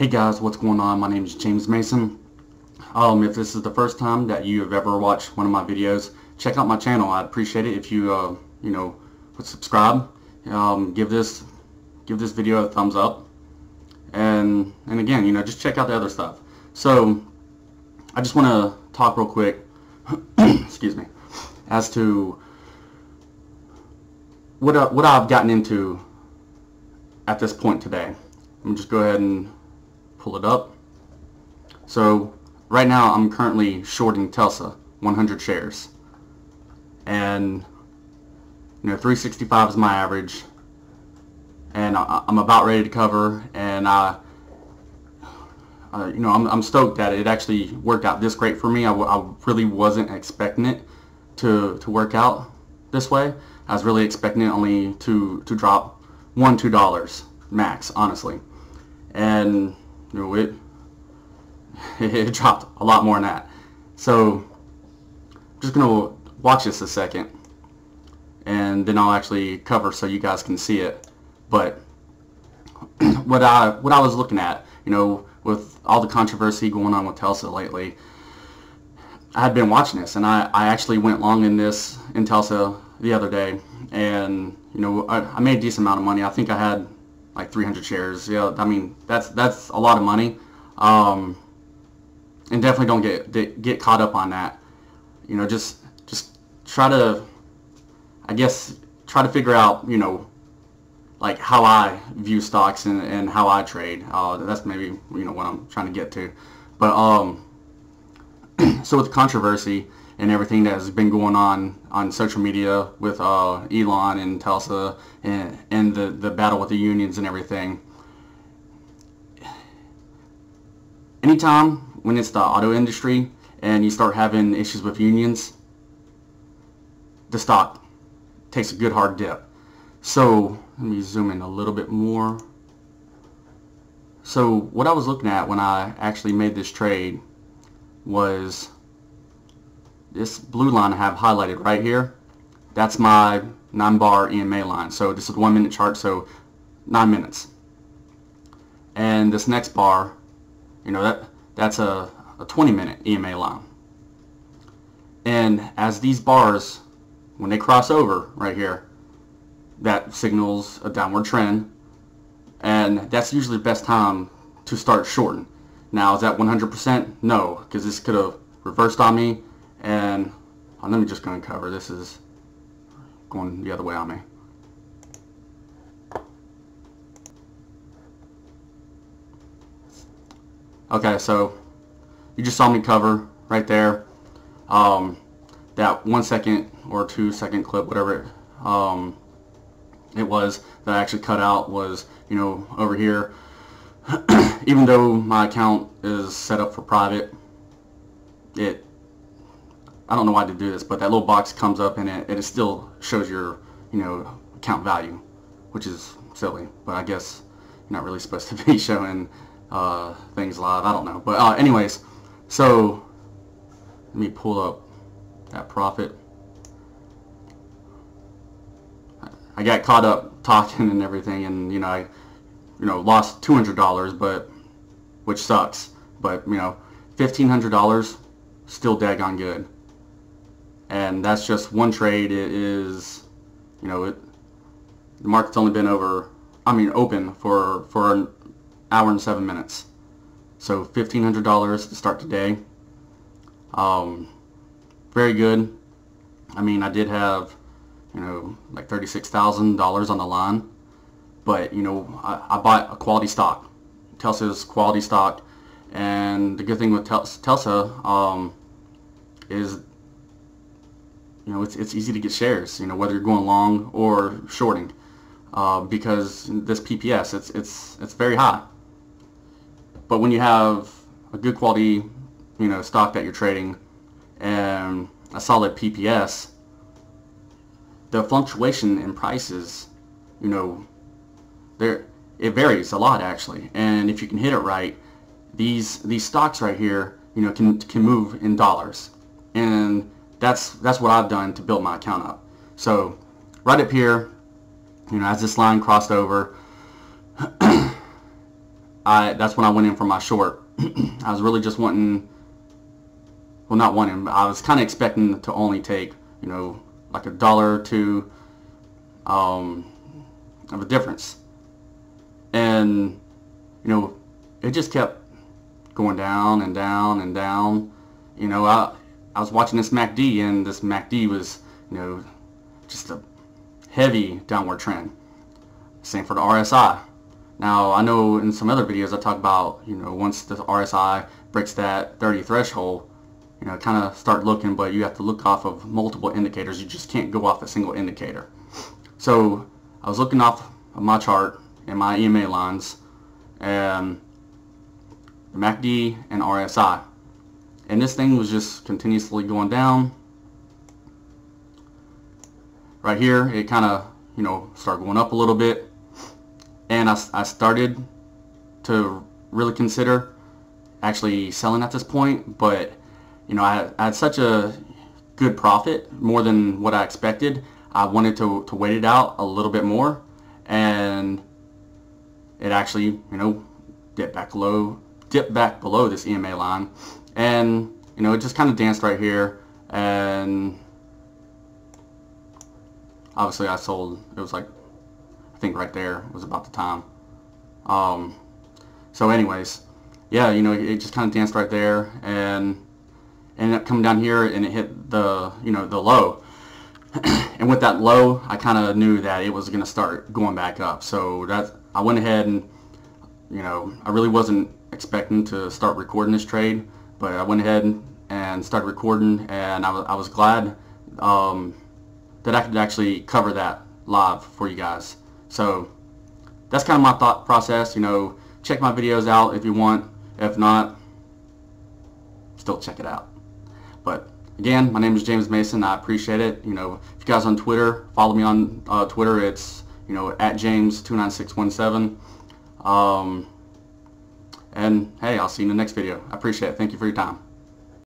Hey guys, what's going on? My name is James Mason. If this is the first time that you have ever watched one of my videos, check out my channel. I'd appreciate it if you would subscribe. Give this video a thumbs up, and again, just check out the other stuff. So I just want to talk real quick, excuse me, as to what I've gotten into at this point today. Let me just go ahead and pull it up. So right now I'm currently shorting Telsa 100 shares, and 365 is my average, and I'm about ready to cover, and I'm stoked that it actually worked out this great for me. I really wasn't expecting it to work out this way. I was really expecting it only to drop $1-2 max, honestly, and it dropped a lot more than that. So I'm just gonna watch this a second, and then I'll actually cover so you guys can see it. But what I was looking at, with all the controversy going on with Telsa lately, I had been watching this, and I actually went long in Telsa the other day, and I made a decent amount of money. I think I had like 300 shares. Yeah, I mean that's a lot of money. And definitely don't get caught up on that. Just try to, I guess, try to figure out, like how I view stocks and how I trade. That's maybe what I'm trying to get to. But so with the controversy and everything that has been going on social media with Elon and Telsa and the battle with the unions and everything, anytime when it's the auto industry and you start having issues with unions, the stock takes a good hard dip. So let me zoom in a little bit more. So what I was looking at when I actually made this trade was this blue line I have highlighted right here. That's my 9-bar EMA line. So this is a 1-minute chart, so 9 minutes. And this next bar, that's a 20-minute EMA line. And as these bars, when they cross over right here, that signals a downward trend, and that's usually the best time to start shorting. Now, is that 100%? No, because this could have reversed on me, and let me just go and cover. This is going the other way on me. Okay, so you just saw me cover right there. That 1 second or 2 second clip, whatever it was, that I actually cut out was, over here. Even though my account is set up for private, I don't know why to do this, but that little box comes up and it still shows your, account value, which is silly, but I guess you're not really supposed to be showing things live. I don't know, but anyways, so let me pull up that profit. I got caught up talking and everything, and I lost $200, but which sucks, but $1,500 still daggone good, and that's just one trade. It is, the market's only been open for an hour and 7 minutes. So $1,500 to start today. Very good. I mean, I did have, like $36,000 on the line, but I bought a quality stock. Telsa's quality stock, and the good thing with Telsa is it's easy to get shares, whether you're going long or shorting, because this PPS it's very high. But when you have a good quality stock that you're trading and a solid PPS, the fluctuation in prices, it varies a lot actually, and if you can hit it right, these stocks right here can move in dollars, and that's what I've done to build my account up. So right up here, as this line crossed over, that's when I went in for my short. I was really just wanting, well, not wanting, but I was kind of expecting to only take, you know, like $1 or $2 of a difference. And, you know, it just kept going down and down and down. You know, I was watching this MACD, and this MACD was, you know, just a heavy downward trend. Same for the RSI. Now, I know in some other videos I talk about, you know, once the RSI breaks that 30 threshold, you know, kind of start looking, but you have to look off of multiple indicators. You just can't go off a single indicator. So I was looking off of my chart and my EMA lines, and the MACD and RSI. And this thing was just continuously going down. Right here, it kind of, you know, started going up a little bit. And I started to really consider actually selling at this point, but you know, I had such a good profit, more than what I expected. I wanted to wait it out a little bit more, and it actually, you know, dipped back below this EMA line, and you know, it just kind of danced right here, and obviously I sold. It was like, I think right there was about the time. So anyways, yeah, you know, it just kind of danced right there, and ended up coming down here, and it hit the, you know, the low. And with that low, I kind of knew that it was going to start going back up. So I went ahead and, you know, I really wasn't expecting to start recording this trade, but I went ahead and started recording, and I was glad that I could actually cover that live for you guys. So that's kind of my thought process. You know, check my videos out if you want. If not, still check it out. But again, my name is James Mason. I appreciate it. You know, if you guys on Twitter, follow me on Twitter. It's, you know, @James29617. And hey, I'll see you in the next video. I appreciate it. Thank you for your time.